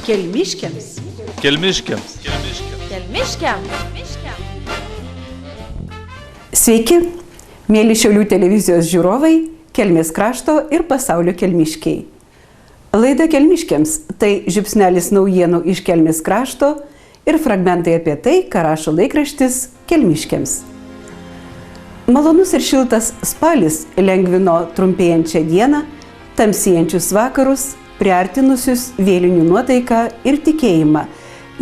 Kelmiškiams. Kelmiškiams. Sveiki, mėly Šiaulių televizijos žiūrovai, Kelmės krašto ir pasaulio kelmiškiai. Laida Kelmiškiams – tai žiupsnelis naujienų iš Kelmės krašto ir fragmentai apie tai, ką rašo laikraštis Kelmiškiams. Malonus ir šiltas spalis lengvino trumpėjančią dieną, tamsėjančius vakarus, priartinusius vėlinių nuotaiką ir tikėjimą,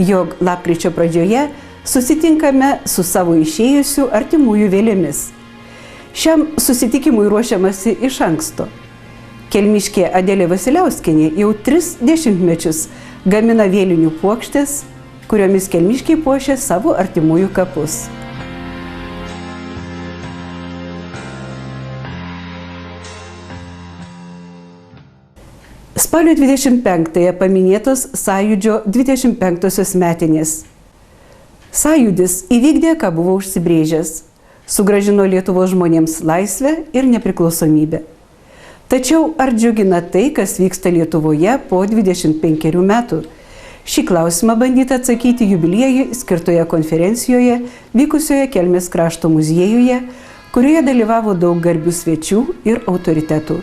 jog lapkričio pradžioje susitinkame su savo išėjusių artimųjų vėlėmis. Šiam susitikimui ruošiamasi iš anksto. Kelmiškė Adelė Vasiliauskienė jau 3 dešimtmečius gamina vėlinių puokštes, kuriomis kelmiškiai puošia savo artimųjų kapus. Spalio 25-ąją paminėtos Sąjūdžio 25-osios metinės. Sąjūdis įvykdė, ką buvo užsibrėžęs, sugrąžino Lietuvos žmonėms laisvę ir nepriklausomybę. Tačiau ar džiugina tai, kas vyksta Lietuvoje po 25 metų? Šį klausimą bandyta atsakyti jubiliejui skirtoje konferencijoje vykusioje Kelmės krašto muziejuje, kurioje dalyvavo daug garbių svečių ir autoritetų.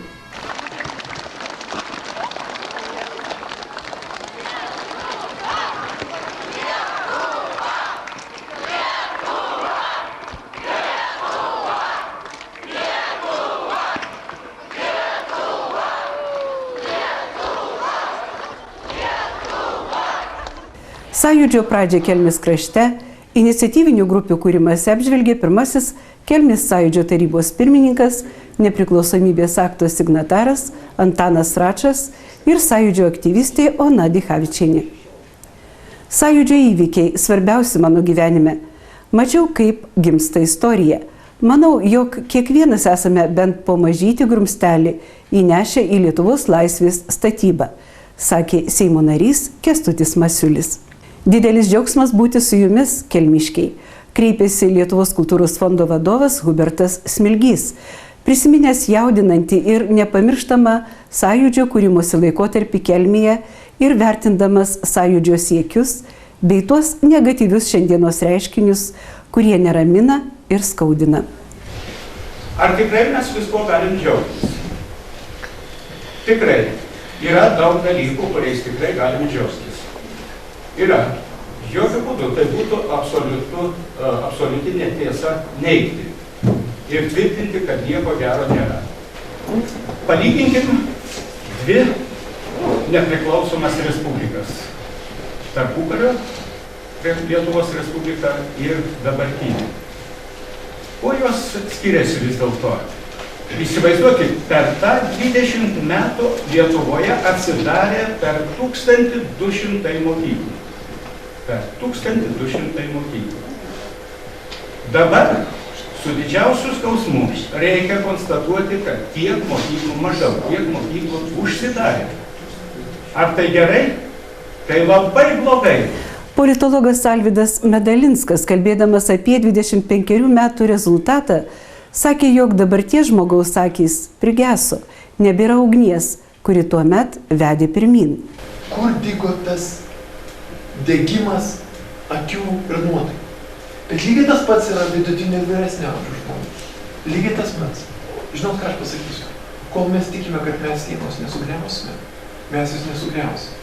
Sąjūdžio pradžią Kelmės krašte, iniciatyvinių grupių kūrimąsi apžvelgė pirmasis Kelmės Sąjūdžio tarybos pirmininkas, nepriklausomybės akto signataras Antanas Račas ir Sąjūdžio aktyvistė Ona Dichavičienė. Sąjūdžio įvykiai svarbiausi mano gyvenime. Mačiau, kaip gimsta istorija. Manau, jog kiekvienas esame bent po mažytį grumstelį įnešę į Lietuvos laisvės statybą, sakė Seimo narys Kęstutis Masiulis. Didelis džiaugsmas būti su jumis, kelmiškiai, kreipėsi Lietuvos kultūros fondo vadovas Hubertas Smilgys, prisiminęs jaudinantį ir nepamirštamą Sąjūdžio kūrimosi laikotarpį Kelmėje ir vertindamas Sąjūdžio siekius bei tuos negatyvius šiandienos reiškinius, kurie neramina ir skaudina. Ar tikrai mes visko galim džiaugtis? Tikrai. Yra daug dalykų, kuriais tikrai galim džiaugtis. Yra. Jokių būdų tai būtų absoliuti netiesa neigti ir tvirtinti, kad nieko gero nėra. Palyginkim 2 nepriklausomas respublikas. Tarpukario Lietuvos Respublika ir dabartinė. Kuo jos skiriasi vis dėlto? Įsivaizduokit, per tą 20 metų Lietuvoje atsidarė per 1200 mokyklų. Per 1200 mokyklų. Dabar su didžiausiu skausmu reikia konstatuoti, kad tiek mokyklų užsidarė. Ar tai gerai? Tai labai blogai. Politologas Alvydas Medalinskas, kalbėdamas apie 25 metų rezultatą, sakė, jog dabarties žmogaus akys prigeso, nebėra ugnies, kuri tuomet vedė pirmyn. Kur dygo tas degimas akių ir nuotaikų? Bet lygiai tas pats yra vidutinio ir vyresnio amžiaus žmonių. Lygiai tas pats. Žinot, ką aš pasakysiu? Kol mes tikime, kad mes sienos nesugriausime, mes vis nesugriausime.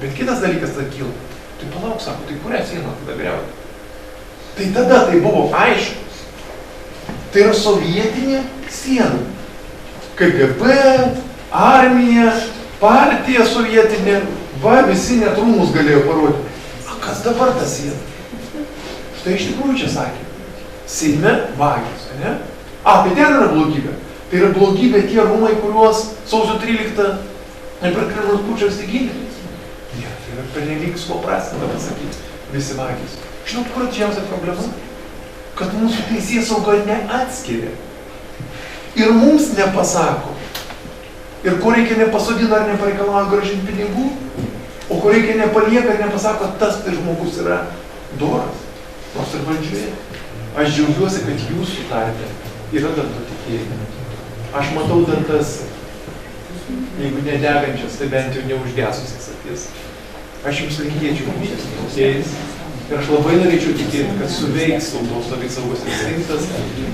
Bet kitas dalykas tada kyla. Tai palauk, sako, tai kurią sieną tada griauti? Tai tada tai buvo aišku. Tai yra sovietinė siena. KGB, armija, partija sovietinė, va, visi net rūmus galėjo parodyti. A kas dabar ta siena? Štai iš tikrųjų čia sakė. Seime vagys, ne? Tai ten yra blogybė. Tai yra blogybė tie rūmai, kuriuos sausio 13 per Kremliaus pučą įsigynė. Ne, tai yra pernelyg supaprastinta pasakyti. Visi vagys. Žinot, kur didžiausia problema? Kad mūsų teisėsauga neatskiria. Ir mums nepasako. Ir ko reikia nepasodina ar nepareikalauja grąžinti pinigų, o ko reikia nepalieka ir nepasako, tas tai žmogus yra doras. Nors ir valdžioje. Aš džiaugiuosi, kad jūsų tarpe yra dar to tikėjimo. Aš matau dar tas, jeigu nedegančias, tai bent jau neužgesusias akis. Aš jums linkėčiau būti klausėjais ir aš labai norėčiau tikėti, kad suveiks tautos savisaugos instinktas,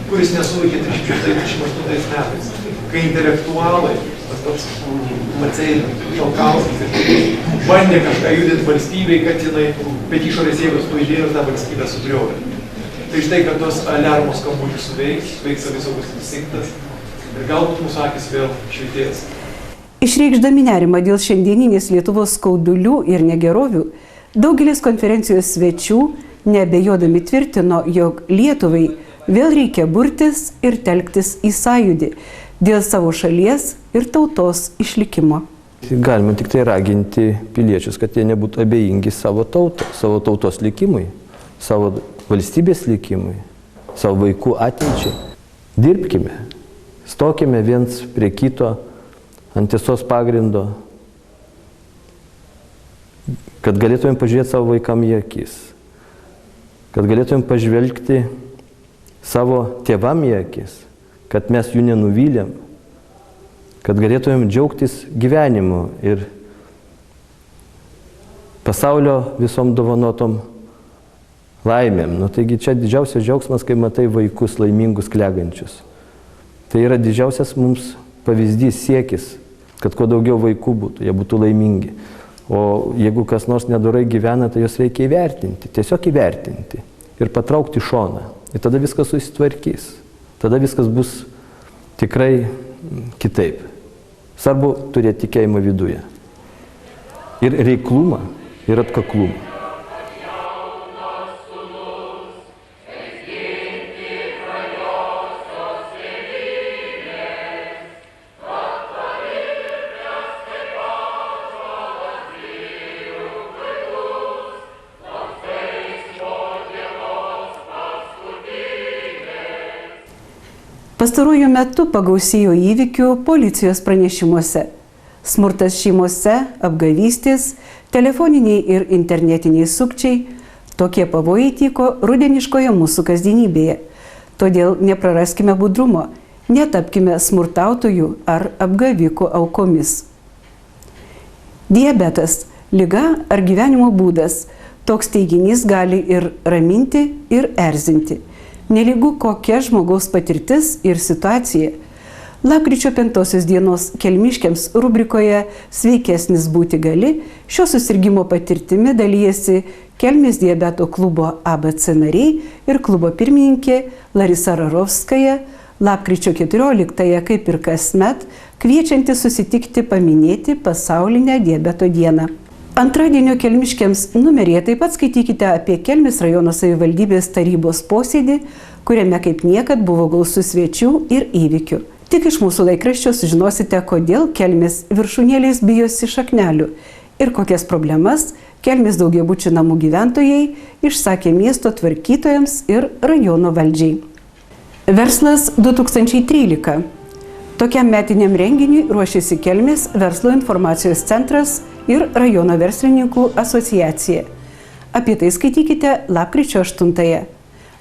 kuris nesuveikė 1938 metais, kai intelektualai, tas pats Maceiris, Šalkauskis ir kitus, bandė kažką judinti valstybei, kad jinai, bet išorės jėgos pajudėjo ir tą valstybę sugriovė. Tai štai, kad tos aliarmo skambučių suveiks savisaugos instinktas ir galbūt mūsų akis vėl švietės. Išreikšdami nerimą dėl šiandieninės Lietuvos skaudulių ir negerovių, daugelis konferencijos svečių neabejodami tvirtino, jog Lietuvai vėl reikia burtis ir telktis į sąjūdį dėl savo šalies ir tautos išlikimo. Galima tik tai raginti piliečius, kad jie nebūtų abejingi savo tautos likimui, savo valstybės likimui, savo vaikų ateičiai. Dirbkime, stokime viens prie kito ant tiesos pagrindo, kad galėtumėm pažiūrėti savo vaikam į akis, kad galėtumėm pažvelgti savo tėvam į akis, kad mes jų nenuvylėm, kad galėtumėm džiaugtis gyvenimu ir pasaulio visom dovanotom laimėm. Taigi čia didžiausias džiaugsmas, kai matai vaikus laimingus klegančius. Tai yra didžiausias mums pavyzdys, siekis, kad kuo daugiau vaikų būtų, jie būtų laimingi. O jeigu kas nors nedorai gyvena, tai juos reikia įvertinti, tiesiog įvertinti ir patraukti šoną. Ir tada viskas susitvarkys. Tada viskas bus tikrai kitaip. Svarbu turėti tikėjimą viduje. Ir reiklumą, ir atkaklumą. Pastaruoju metu pagausėjo įvykių policijos pranešimuose. Smurtas šeimose, apgavystės, telefoniniai ir internetiniai sukčiai – tokie pavojai tyko rudeniškoje mūsų kasdienybėje. Todėl nepraraskime budrumo, netapkime smurtautojų ar apgavikų aukomis. Diabetas – liga ar gyvenimo būdas. Toks teiginys gali ir raminti, ir erzinti. Nelygu kokia žmogaus patirtis ir situacija. Lapkričio 5 dienos Kelmiškiams rubrikoje Sveikesnis būti gali šio susirgimo patirtimi dalyjasi Kelmės diabeto klubo ABC nariai ir klubo pirmininkė Larisa Rarovskaja, lapkričio 14-ąją, kaip ir kasmet, kviečianti susitikti paminėti pasaulinę diabeto dieną. Antradienio Kelmiškiams numeryje taip pat skaitykite apie Kelmės rajono savivaldybės tarybos posėdį, kuriame kaip niekad buvo gausu svečių ir įvykių. Tik iš mūsų laikraščio sužinosite, kodėl Kelmės viršūnėlės bijosi šaknelių ir kokias problemas Kelmės daugiabučių namų gyventojai išsakė miesto tvarkytojams ir rajono valdžiai. Verslas 2013. Tokiam metiniam renginiui ruošiasi Kelmės verslo informacijos centras ir rajono verslininkų asociacija. Apie tai skaitykite lapkričio 8-ąją.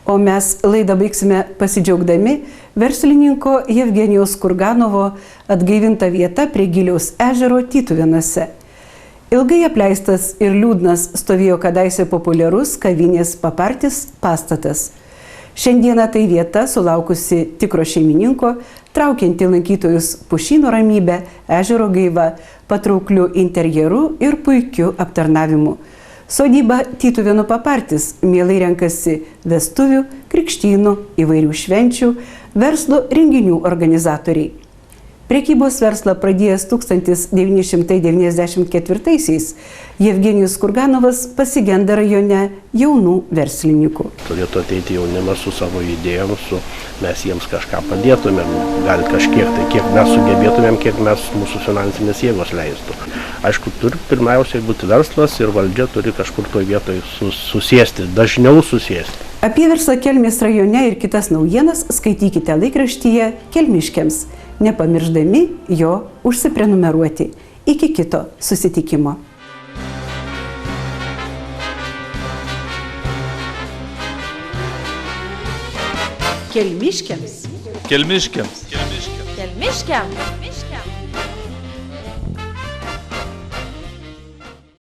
O mes laidą baigsime pasidžiaugdami verslininko Jevgenijaus Kurganovo atgaivinta vieta prie Giliaus ežero Tytuvėnuose. Ilgai apleistas ir liūdnas stovėjo kadaise populiarus kavinės Papartis pastatas. Šiandieną tai vieta, sulaukusi tikro šeimininko, traukianti lankytojus pušyno ramybę, ežero gaiva, patraukliu interjeru ir puikiu aptarnavimu. Sodyba Tytuvėnų Papartis mielai renkasi vestuvių, krikštynų, įvairių švenčių, verslo renginių organizatoriai. Prekybos verslą pradėjęs 1994-aisiais, Jevgenijus Kurganovas pasigenda rajone jaunų verslininkų. Turėtų ateiti jaunimas su savo idėjom, mes jiems kažką padėtumėm, gal kažkiek, tai kiek mes sugebėtumėm, kiek mūsų finansinės jėgos leistų. Aišku, turi pirmiausiai būti verslas ir valdžia turi kažkur toj vietoje susėsti, dažniau susėsti. Apie verslą Kelmės rajone ir kitas naujienas skaitykite laikraštyje Kelmiškiams, nepamirždami jo užsiprenumeruoti. Iki kito susitikimo. Kelmiškiams. Kelmiškiams. Kelmiškiams.